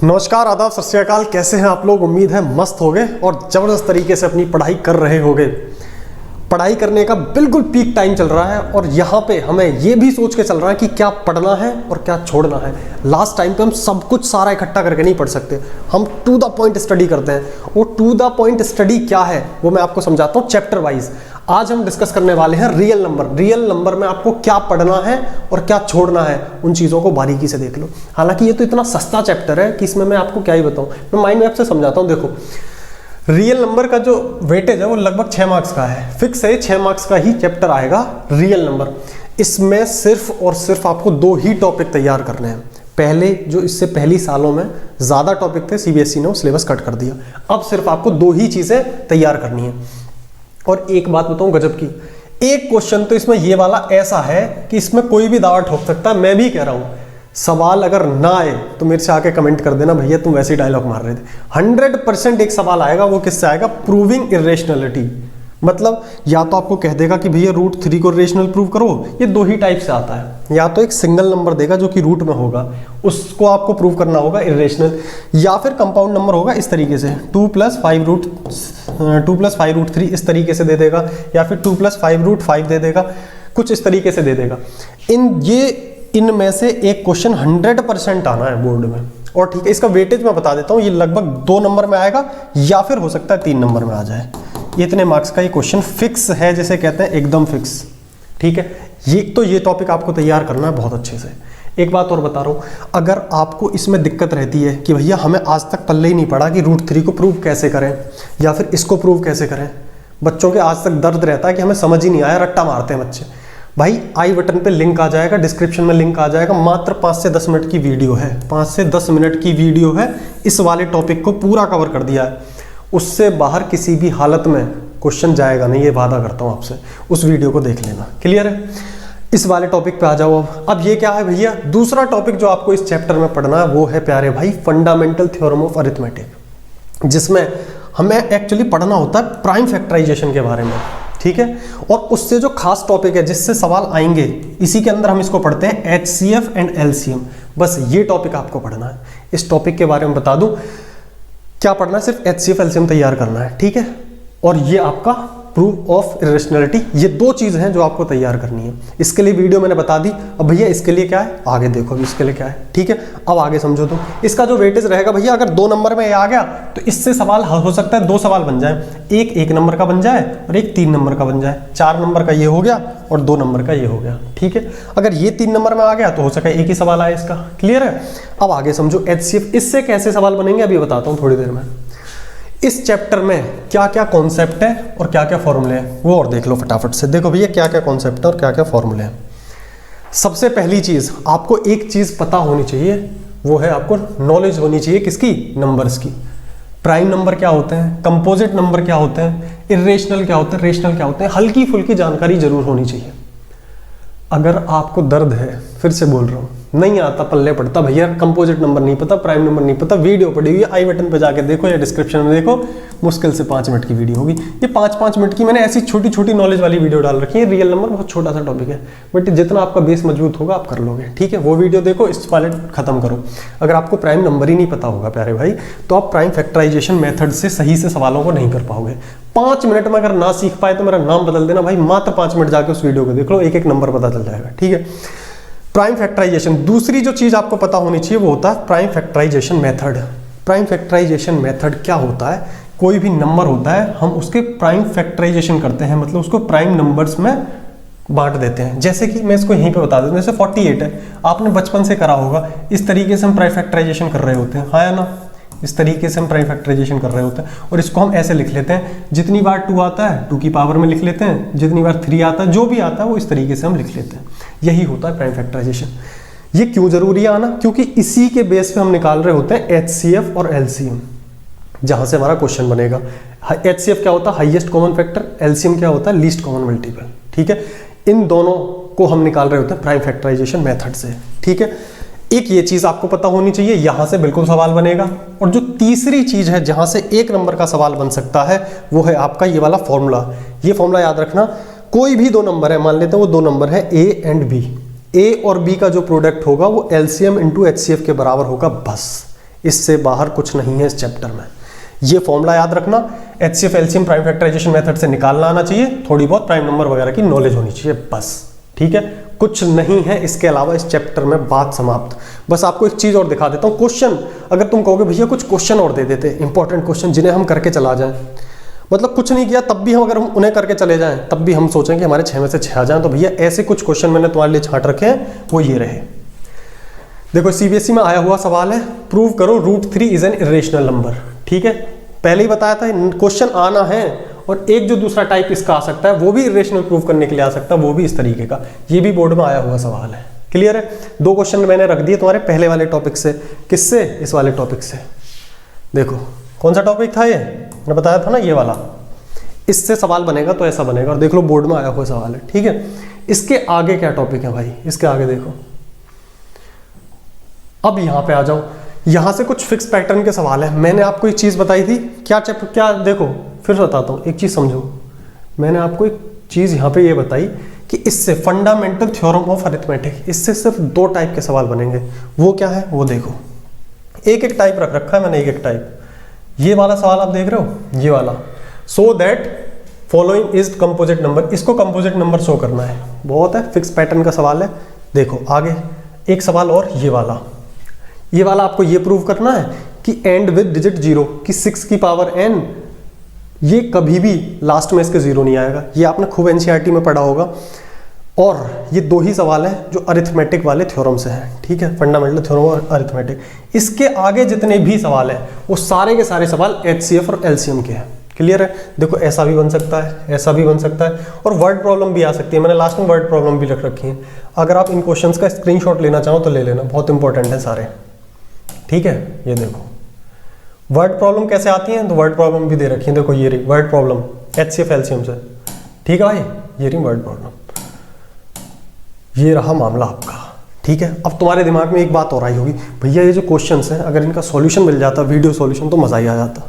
नमस्कार, आदाब, सत श्री अकाल। कैसे हैं आप लोग? उम्मीद है मस्त होंगे और ज़बरदस्त तरीके से अपनी पढ़ाई कर रहे होंगे। पढ़ाई करने का बिल्कुल पीक टाइम चल रहा है और यहाँ पे हमें ये भी सोच के चल रहा है कि क्या पढ़ना है और क्या छोड़ना है। लास्ट टाइम पे हम सब कुछ सारा इकट्ठा करके नहीं पढ़ सकते, हम टू द पॉइंट स्टडी करते हैं। वो टू द पॉइंट स्टडी क्या है वो मैं आपको समझाता हूँ चैप्टर वाइज। आज हम डिस्कस करने वाले हैं रियल नंबर। रियल नंबर में आपको क्या पढ़ना है और क्या छोड़ना है, उन चीज़ों को बारीकी से देख लो। हालांकि ये तो इतना सस्ता चैप्टर है कि इसमें मैं आपको क्या ही बताऊँ, मैं माइंड मैप से समझाता हूँ। देखो, रियल नंबर का जो वेटेज है वो लगभग 6 मार्क्स का है, फिक्स है। 6 मार्क्स का ही चैप्टर आएगा रियल नंबर। इसमें सिर्फ और सिर्फ आपको 2 ही टॉपिक तैयार करने हैं। पहले जो इससे पहली सालों में ज़्यादा टॉपिक थे, सीबीएसई ने वो सिलेबस कट कर दिया। अब सिर्फ आपको 2 ही चीज़ें तैयार करनी है। और एक बात बताऊं गजब की, एक क्वेश्चन तो इसमें ये वाला ऐसा है कि इसमें कोई भी दावा ठोक सकता है। मैं भी कह रहा हूं, सवाल अगर ना आए तो मेरे से आके कमेंट कर देना, भैया तुम वैसे ही डायलॉग मार रहे थे। 100% एक सवाल आएगा, वो किससे आएगा? Proving irrationality. मतलब या तो आपको कह देगा कि भैया √3 को रेशनल प्रूव करो। ये 2 ही टाइप से आता है, या तो एक सिंगल नंबर देगा जो कि रूट में होगा, उसको आपको प्रूव करना होगा इरेशनल, या फिर कंपाउंड नंबर होगा इस तरीके से 2 + 5√3 इस तरीके से दे देगा, या फिर 2 + 5√5 दे देगा, कुछ इस तरीके से दे देगा। इनमें से एक क्वेश्चन 100% आना है बोर्ड में। और ठीक है, इसका वेटेज मैं बता देता हूँ, ये लगभग 2 नंबर में आएगा या फिर हो सकता है 3 नंबर में आ जाए। ये इतने मार्क्स का ये क्वेश्चन फिक्स है, जिसे कहते हैं एकदम फिक्स। ठीक है, ये टॉपिक आपको तैयार करना है बहुत अच्छे से। एक बात और बता रहा हूँ, अगर आपको इसमें दिक्कत रहती है कि भैया हमें आज तक पल्ले ही नहीं पड़ा कि √3 को प्रूव कैसे करें या फिर इसको प्रूव कैसे करें, बच्चों के आज तक दर्द रहता है कि हमें समझ ही नहीं आया, रट्टा मारते हैं बच्चे। भाई आई बटन पे लिंक आ जाएगा, डिस्क्रिप्शन में लिंक आ जाएगा, मात्र 5 से 10 मिनट की वीडियो है। 5 से 10 मिनट की वीडियो है, इस वाले टॉपिक को पूरा कवर कर दिया है। उससे बाहर किसी भी हालत में क्वेश्चन जाएगा नहीं, ये वादा करता हूँ आपसे। उस वीडियो को देख लेना। क्लियर है? इस वाले टॉपिक पे आ जाओ। अब ये क्या है भैया? दूसरा टॉपिक जो आपको इस चैप्टर में पढ़ना है वो है प्यारे भाई फंडामेंटल थ्योरम ऑफ अरिथमेटिक, जिसमें हमें एक्चुअली पढ़ना होता है प्राइम फैक्टराइजेशन के बारे में। ठीक है, और उससे जो खास टॉपिक है जिससे सवाल आएंगे, इसी के अंदर हम इसको पढ़ते हैं HCF एंड LCM। बस ये टॉपिक आपको पढ़ना है। इस टॉपिक के बारे में बता दूं, क्या पढ़ना है? सिर्फ HCF LCM तैयार करना है। ठीक है, और ये आपका प्रूफ ऑफ इरेशनलिटी, ये 2 चीज़ हैं जो आपको तैयार करनी है। इसके लिए वीडियो मैंने बता दी। अब भैया इसके लिए क्या है आगे देखो, अभी इसके लिए क्या है। ठीक है, अब आगे समझो। तो इसका जो वेटेज रहेगा भैया, अगर 2 नंबर में ये आ गया तो इससे सवाल हो सकता है 2 सवाल बन जाए, एक 1 नंबर का बन जाए और एक 3 नंबर का बन जाए। 4 नंबर का ये हो गया और 2 नंबर का ये हो गया। ठीक है, अगर ये 3 नंबर में आ गया तो हो सके एक ही सवाल आए इसका। क्लियर है? अब आगे समझो HCF, इससे कैसे सवाल बनेंगे अभी बताता हूँ थोड़ी देर में। इस चैप्टर में क्या क्या कॉन्सेप्ट है और क्या क्या फॉर्मूले हैं वो और देख लो फटाफट से। देखो भैया क्या क्या कॉन्सेप्ट है और क्या क्या फॉर्मूले हैं। सबसे पहली चीज, आपको एक चीज पता होनी चाहिए, वो है आपको नॉलेज होनी चाहिए किसकी? नंबर्स की। प्राइम नंबर क्या होते हैं, कंपोजिट नंबर क्या होते हैं, इरेशनल क्या होते हैं, रेशनल क्या होते हैं, हल्की फुल्की जानकारी जरूर होनी चाहिए। अगर आपको दर्द है, फिर से बोल रहा हूँ, नहीं आता, पल्ले पड़ता, भैया कंपोजिट नंबर नहीं पता, प्राइम नंबर नहीं पता, वीडियो पड़ी हुई है, आई बटन पे जाके देखो या डिस्क्रिप्शन में देखो, मुश्किल से 5 मिनट की वीडियो होगी। ये 5-5 मिनट की मैंने ऐसी छोटी छोटी नॉलेज वाली वीडियो डाल रखी है। रियल नंबर बहुत छोटा सा टॉपिक है, बट जितना आपका बेस मजबूत होगा आप कर लोगे। ठीक है, वो वीडियो देखो, इस वाले खत्म करो। अगर आपको प्राइम नंबर ही नहीं पता होगा प्यारे भाई, तो आप प्राइम फैक्टराइजेशन मेथड से सही से सवालों को नहीं कर पाओगे। 5 मिनट में अगर ना सीख पाए तो मेरा नाम बदल देना भाई, मात्र 5 मिनट जाके उस वीडियो को देख लो, एक एक नंबर पता चल जाएगा। ठीक है, प्राइम फैक्टराइजेशन। दूसरी जो चीज आपको पता होनी चाहिए वो होता है prime factorization method. Prime factorization method क्या होता है? कोई भी नंबर होता है, हम उसके प्राइम फैक्टराइजेशन करते हैं, मतलब उसको प्राइम नंबर्स में बांट देते हैं। जैसे कि मैं इसको यहीं पे बता देता हूं, जैसे 48 है, आपने बचपन से करा होगा। इस तरीके से हम प्राइम फैक्टराइजेशन कर रहे होते हैं, हाँ या ना? इस तरीके से हम प्राइम फैक्टराइजेशन कर रहे होते हैं, और इसको हम ऐसे लिख लेते हैं, जितनी बार 2 आता है 2 की पावर में लिख लेते हैं, जितनी बार 3 आता है, जो भी आता है वो इस तरीके से हम लिख लेते हैं। यही होता है प्राइम फैक्टराइजेशन। ये क्यों जरूरी है आना? क्योंकि इसी के बेस पे हम निकाल रहे होते हैं HCF और LCM, जहां से हमारा क्वेश्चन बनेगा। HCF क्या होता है? Highest common factor. LCM क्या होता है? Least common multiple. ठीक है, इन दोनों को हम निकाल रहे होते हैं प्राइम फैक्टराइजेशन मेथड से। ठीक है, एक ये चीज आपको पता होनी चाहिए, यहां से बिल्कुल सवाल बनेगा। और जो तीसरी चीज है जहां से 1 नंबर का सवाल बन सकता है, वो है आपका ये वाला फॉर्मूला। ये फॉर्मूला याद रखना, कोई भी 2 नंबर है, मान लेते हैं वो 2 नंबर है A एंड B, A और B का जो प्रोडक्ट होगा वो LCM इंटू HCF के बराबर होगा। बस इससे बाहर कुछ नहीं है इस चैप्टर में। ये फॉर्मूला याद रखना, HCF LCM prime factorization method से निकालना आना चाहिए, थोड़ी बहुत प्राइम नंबर वगैरह की नॉलेज होनी चाहिए बस, ठीक है। कुछ नहीं है इसके अलावा इस चैप्टर में, बात समाप्त। बस आपको एक चीज और दिखा देता हूँ, क्वेश्चन अगर तुम कहोगे भैया कुछ क्वेश्चन और दे देते, इंपॉर्टेंट क्वेश्चन जिन्हें हम करके चला जाएं, मतलब कुछ नहीं किया तब भी हम अगर हम उन्हें करके चले जाएं तब भी हम सोचेंगे हमारे 6 में से 6 आ जाएं, तो भैया ऐसे कुछ क्वेश्चन मैंने तुम्हारे लिए छांट रखे हैं, वो ये रहे। देखो CBSE में आया हुआ सवाल है, प्रूव करो √3 इज एन इरेशनल नंबर, ठीक है। पहले ही बताया था क्वेश्चन आना है, और एक जो दूसरा टाइप इसका आ सकता है वो भी इरेशनल प्रूव करने के लिए आ सकता है, वो भी इस तरीके का। ये भी बोर्ड में आया हुआ सवाल है, क्लियर है। 2 क्वेश्चन मैंने रख दिए तुम्हारे पहले वाले टॉपिक से, किससे, इस वाले टॉपिक से। देखो कौन सा टॉपिक था ये, मैंने बताया था ना ये वाला, इससे सवाल बनेगा तो ऐसा बनेगा, और देख लो बोर्ड में आया हुआ सवाल है, ठीक है। इसके आगे क्या टॉपिक है भाई, इसके आगे देखो, अब यहां पे आ जाओ, यहां से कुछ फिक्स पैटर्न के सवाल है। मैंने आपको एक चीज बताई थी, क्या देखो फिर बताता हूं, एक चीज समझो। मैंने आपको एक चीज यहां पे ये बताई कि इससे फंडामेंटल थ्योरम ऑफ अरिथमेटिक, इससे सिर्फ 2 टाइप के सवाल बनेंगे। वो क्या है वो देखो, एक टाइप रख रखा है मैंने, एक टाइप। ये वाला सवाल आप देख रहे हो, ये वाला, so that following is composite number, इसको कंपोजिट नंबर शो करना है, बहुत है, फिक्स पैटर्न का सवाल है। देखो आगे एक सवाल और, ये वाला आपको ये प्रूव करना है कि एंड विद डिजिट 0, कि 6 की पावर n ये कभी भी लास्ट में इसके 0 नहीं आएगा। ये आपने खूब NCERT में पढ़ा होगा। और ये 2 ही सवाल हैं जो अरिथमेटिक वाले थ्योरम से हैं, ठीक है, फंडामेंटल थ्योरम और अरिथमेटिक। इसके आगे जितने भी सवाल हैं वो सारे के सारे सवाल HCF और LCM के हैं, क्लियर है। देखो ऐसा भी बन सकता है, ऐसा भी बन सकता है, और वर्ड प्रॉब्लम भी आ सकती है। मैंने लास्ट में वर्ड प्रॉब्लम भी रख रखी है, अगर आप इन क्वेश्चंस का स्क्रीनशॉट लेना चाहो तो ले लेना, बहुत इंपॉर्टेंट है सारे, ठीक है। ये देखो वर्ड प्रॉब्लम कैसे आती है, तो वर्ड प्रॉब्लम भी दे रखी है, देखो ये रही वर्ड प्रॉब्लम HCF LCM से, ठीक है भाई, ये रही वर्ड प्रॉब्लम। ये रहा मामला आपका, ठीक है। अब तुम्हारे दिमाग में एक बात और आई होगी, भैया ये जो क्वेश्चंस हैं अगर इनका सॉल्यूशन मिल जाता, वीडियो सॉल्यूशन, तो मजा ही आ जाता।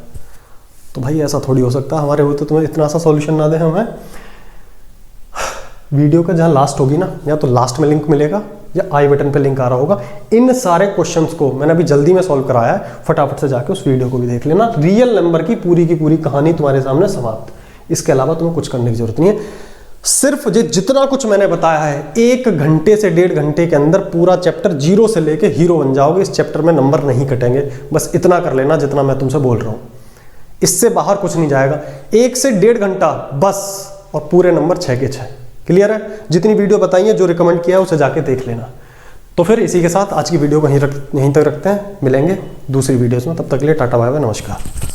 तो भाई ऐसा थोड़ी हो सकता, हमारे होते तुम्हें इतना सा सॉल्यूशन ना दे हमें। वीडियो का जहाँ लास्ट होगी ना, या तो लास्ट में लिंक मिलेगा या आई बटन पे लिंक आ रहा होगा। इन सारे क्वेश्चंस को मैंने अभी जल्दी में सॉल्व कराया है, फटाफट से जाके उस वीडियो को भी देख लेना। रियल नंबर की पूरी कहानी तुम्हारे सामने समाप्त, इसके अलावा तुम्हें कुछ करने की जरूरत नहीं है। सिर्फ जितना कुछ मैंने बताया है, 1 घंटे से 1.5 घंटे के अंदर पूरा चैप्टर 0 से लेके हीरो बन जाओगे। इस चैप्टर में नंबर नहीं कटेंगे, बस इतना कर लेना जितना मैं तुमसे बोल रहा हूँ, इससे बाहर कुछ नहीं जाएगा। 1 से 1.5 घंटा बस, और पूरे नंबर 6 के 6, क्लियर है। जितनी वीडियो बताई है, जो रिकमेंड किया है, उसे जाके देख लेना। तो फिर इसी के साथ आज की वीडियो को यहीं तक रखते हैं, मिलेंगे दूसरी वीडियोस में, तब तक के लिए टाटा बाय बाय, नमस्कार।